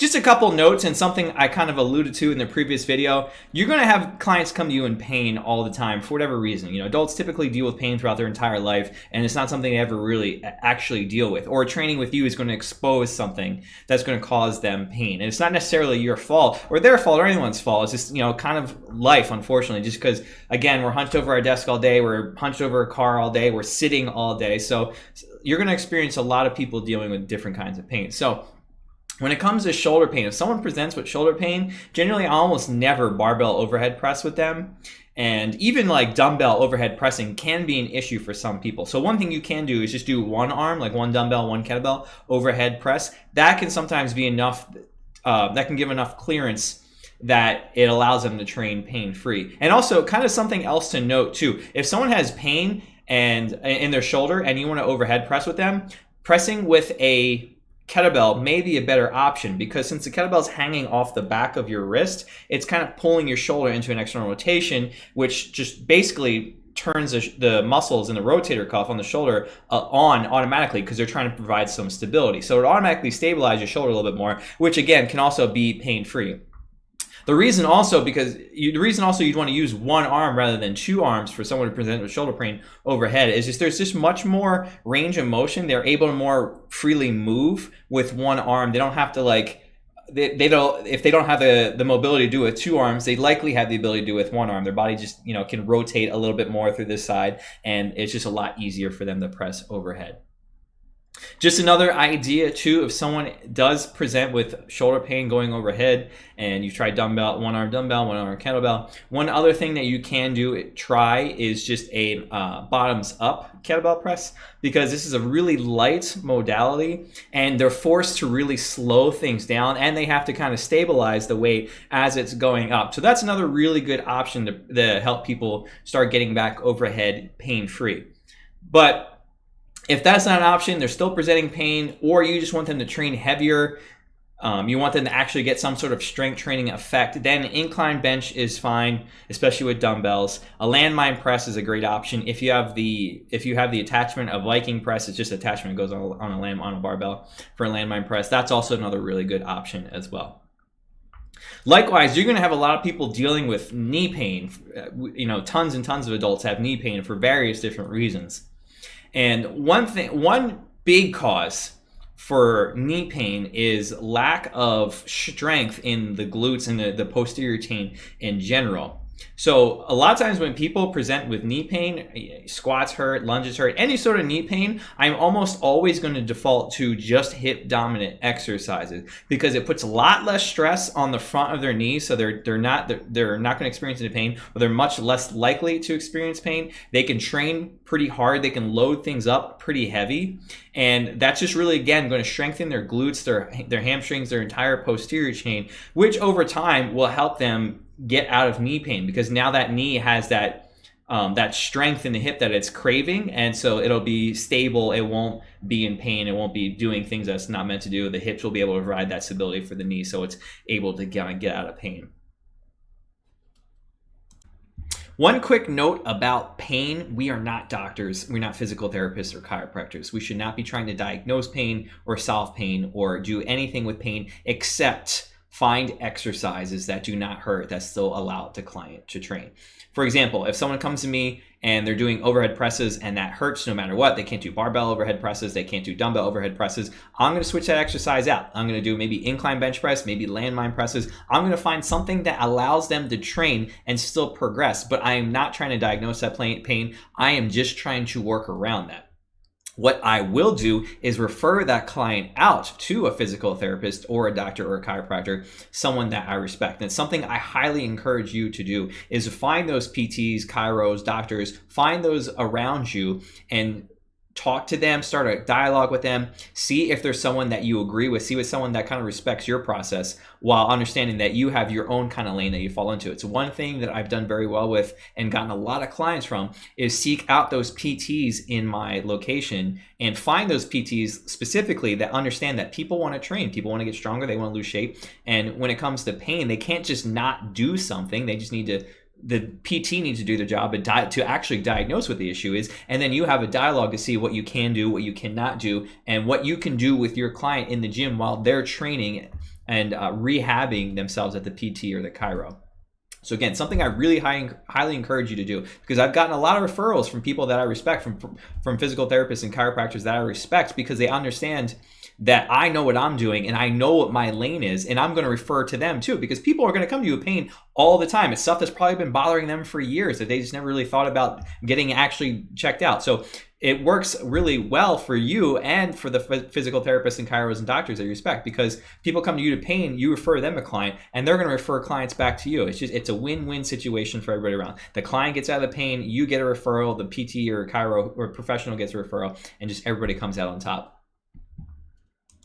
Just a couple notes and something I kind of alluded to in the previous video. You're going to have clients come to you in pain all the time for whatever reason. Adults typically deal with pain throughout their entire life, and it's not something they ever really actually deal with. Or training with you is going to expose something that's going to cause them pain. And it's not necessarily your fault or their fault or anyone's fault. It's just, kind of life, unfortunately, just because, again, we're hunched over our desk all day, we're hunched over a car all day, we're sitting all day. So you're going to experience a lot of people dealing with different kinds of pain. So when it comes to shoulder pain, if someone presents with shoulder pain, generally I almost never barbell overhead press with them. And even like dumbbell overhead pressing can be an issue for some people. So one thing you can do is just do one arm, like one dumbbell, one kettlebell overhead press. That can sometimes be enough, that can give enough clearance that it allows them to train pain-free. And also kind of something else to note too, if someone has pain and in their shoulder and you want to overhead press with them, pressing with a kettlebell may be a better option, because since the kettlebell is hanging off the back of your wrist, it's kind of pulling your shoulder into an external rotation, which just basically turns the muscles in the rotator cuff on the shoulder on automatically, because they're trying to provide some stability. So it automatically stabilizes your shoulder a little bit more, which again can also be pain-free. The reason also you'd want to use one arm rather than two arms for someone to present with shoulder pain overhead is just there's just much more range of motion. They're able to more freely move with one arm. They don't have to if they don't have the mobility to do it with two arms, they likely have the ability to do it with one arm. Their body just can rotate a little bit more through this side, and it's just a lot easier for them to press overhead. Just another idea too, if someone does present with shoulder pain going overhead and you've tried one arm dumbbell, one arm kettlebell, one other thing that you can try is just a bottoms up kettlebell press, because this is a really light modality and they're forced to really slow things down, and they have to kind of stabilize the weight as it's going up. So that's another really good option to help people start getting back overhead pain-free. But if that's not an option, they're still presenting pain, or you just want them to train heavier, you want them to actually get some sort of strength training effect, then incline bench is fine, especially with dumbbells. A landmine press is a great option. If you have the attachment of Viking press, it's just attachment that goes on a barbell for a landmine press. That's also another really good option as well. Likewise, you're going to have a lot of people dealing with knee pain. Tons and tons of adults have knee pain for various different reasons. And one big cause for knee pain is lack of strength in the glutes and the posterior chain in general. So a lot of times when people present with knee pain, squats hurt, lunges hurt, any sort of knee pain, I'm almost always going to default to just hip dominant exercises, because it puts a lot less stress on the front of their knees, so they're not going to experience any pain, or they're much less likely to experience pain. They can train pretty hard, they can load things up pretty heavy, and that's just really, again, going to strengthen their glutes, their hamstrings, their entire posterior chain, which over time will help them get out of knee pain, because now that knee has that strength in the hip that it's craving, and so it'll be stable. It won't be in pain. It won't be doing things that's not meant to do. The hips will be able to provide that stability for the knee, so it's able to get out of pain. One quick note about pain: we are not doctors, we're not physical therapists or chiropractors. We should not be trying to diagnose pain or solve pain or do anything with pain except find exercises that do not hurt that still allow the client to train. For example, if someone comes to me and they're doing overhead presses and that hurts no matter what, they can't do barbell overhead presses, they can't do dumbbell overhead presses, I'm going to switch that exercise out. I'm going to do maybe incline bench press, maybe landmine presses. I'm going to find something that allows them to train and still progress, but I am not trying to diagnose that pain. I am just trying to work around that. What I will do is refer that client out to a physical therapist or a doctor or a chiropractor, someone that I respect. And it's something I highly encourage you to do, is to find those PTs, chiros, doctors, find those around you and talk to them, start a dialogue with them, see if there's someone that you agree with, see with someone that kind of respects your process, while understanding that you have your own kind of lane that you fall into. It's one thing that I've done very well with and gotten a lot of clients from is seek out those PTs in my location and find those PTs specifically that understand that people want to train, people want to get stronger, they want to lose shape. And when it comes to pain, they can't just not do something, they just need to, the PT needs to do their job and to actually diagnose what the issue is, and then you have a dialogue to see what you can do, what you cannot do, and what you can do with your client in the gym while they're training and rehabbing themselves at the PT or the chiro. So again, something I really highly encourage you to do, because I've gotten a lot of referrals from people that I respect, from physical therapists and chiropractors that I respect, because they understand that I know what I'm doing and I know what my lane is, and I'm going to refer to them too, because people are going to come to you with pain all the time. It's stuff that's probably been bothering them for years that they just never really thought about getting actually checked out. So it works really well for you and for the physical therapists and chiros and doctors that you respect, because people come to you to pain, you refer them a client, and they're going to refer clients back to you. It's a win-win situation for everybody around. The client gets out of the pain, you get a referral, the PT or chiro or professional gets a referral, and just everybody comes out on top.